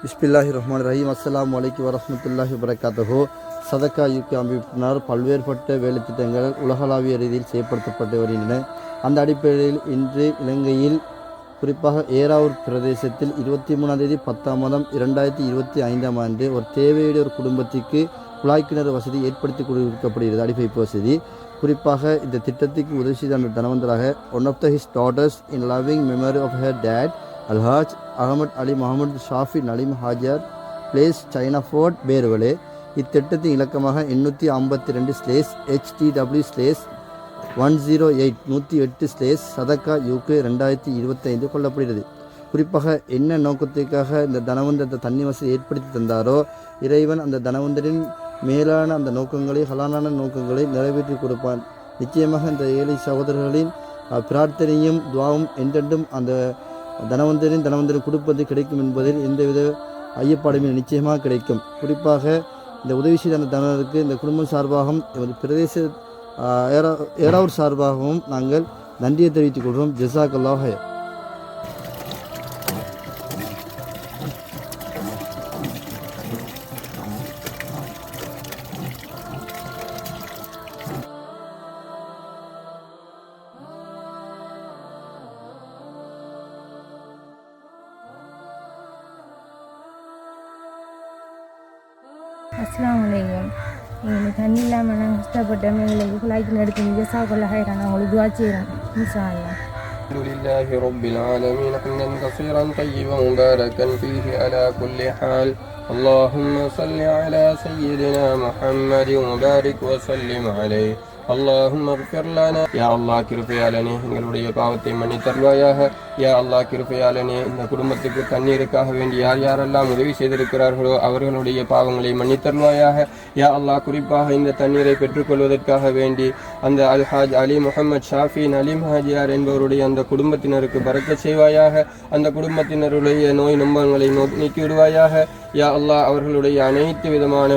பிஸ்மில்லாஹிர்ரஹ்மானிர்ரஹீம். அஸ்ஸலாமு அலைக்கும் வரஹ்மத்துல்லாஹி வபரகாத்துஹு. சதக்கா யூகே அமைப்பினால் பல்வேறுபட்ட வேலைத்திட்டங்கள் உலகளாவிய ரீதியில் செயல்படுத்தப்பட்டு வருகின்றன. அந்த அடிப்படையில் இன்று இலங்கையில் குறிப்பாக ஏறாவூர் பிரதேசத்தில் 23/10/2025 ஒரு தேவையுடைய ஒரு குடும்பத்திற்கு குழாய் கிணறு வசதி ஏற்படுத்தி கொடுக்கப்படுகிறது, அடிப்பைப்பு வசதி. குறிப்பாக இந்த திட்டத்துக்கு உதவி செய்த அந்த தனவந்தராக one of the his daughters in loving memory of her late Alhaj Ahamed Ali Mohamed Shafi Naleem Hajiyar place China Fort Beruwala. இத்திட்டத்தின் இலக்கமாக 852/HTW/108 சதக்கா யூகே 2025 கொள்ளப்படுகிறது. குறிப்பாக என்ன நோக்கத்திற்காக இந்த தனவந்தர் தண்ணி வசதி ஏற்படுத்தி தந்தாரோ, இறைவன் அந்த தனவந்தரின் மேலான அந்த நோக்கங்களை, ஹலாலான நோக்கங்களை நிறைவேற்றி கொடுப்பான். நிச்சயமாக இந்த ஏழை சகோதரர்களின் பிரார்த்தனையும் துவாவும் என்றென்றும் அந்த தனவந்தரின் கொடுப்பது கிடைக்கும் என்பதில் எந்தவித ஐயப்பாடுமே நிச்சயமாக கிடைக்கும். குறிப்பாக இந்த உதவி செய்த அந்த தனவருக்கு இந்த குடும்பம் சார்பாகவும் எமது பிரதேச ஏறாவூர் சார்பாகவும் நாங்கள் நன்றியை தெரிவித்துக் கொள்கிறோம். ஜஸாக்கல்லாஹ். அஸ்ஸலாமு அலைக்கும். எங்களுக்கு தண்ணி இல்லாமல் நாங்கள் கஷ்டப்பட்டோம். எங்களுக்கு குழாய்க்கு எடுத்து ஜஸாக்கல்லாஹ் ஹைரன். நான் உங்களுக்கு துஆ செய்கிறேன் இன்ஷா அல்லாஹ். அல்ஹம்துலில்லாஹி ரப்பில் ஆலமீன் ஹம்தன் கஸீரன் தய்யிபன் முபாரக்கன் ஃபீஹி அலா குல்லி ஹால். அல்லாஹும்ம ஸல்லி அலா சய்யிதினா முஹம்மதின் வபாரிக் வஸல்லிம் அலைஹி. அல்லாஹும்ம இக்ஃபிர் லனா. யா அல்லாஹ் கிருபையாளனே, எங்களுடைய பாவத்தை மன்னித்தருள்வாயாக. யா அல்லாஹ் கிருபையாளனே, இந்த குடும்பத்துக்கு தண்ணீருக்காக வேண்டி யார் யாரெல்லாம் உதவி செய்திருக்கிறார்களோ அவர்களுடைய பாவங்களை மன்னித்தருள்வாயாக. யா அல்லாஹ் குறிப்பாக இந்த தண்ணீரை பெற்றுக்கொள்வதற்காக வேண்டி அந்த அல்ஹாஜ் அலி முகமது ஷாஃபி நலீம் ஹாஜியார் என்பவருடைய அந்த குடும்பத்தினருக்கு பரக்கத் செய்வாயாக. அந்த குடும்பத்தினருடைய நோய் நொம்பங்களை நீக்கி விடுவாயாக. யா அல்லாஹ் அவர்களுடைய அனைத்து விதமான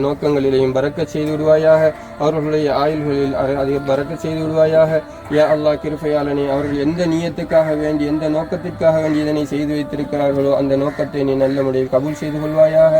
நோக்கங்களிலேயும் பரக்கத் செய்து விடுவாயாக. அவர்களுடைய ஆயுள்களில் அதிக பரக்கத் செய்து விடுவாயாக. யா அல்லாஹ் கிருபையாளனே, அவர்கள் எந்த நியத்துக்காக வேண்டி எந்த நோக்கத்திற்காக வேண்டி இதனை செய்து வைத்திருக்கிறார்களோ அந்த நோக்கத்தை நீ நல்ல முறையில் கபூல் செய்து கொள்வாயாக.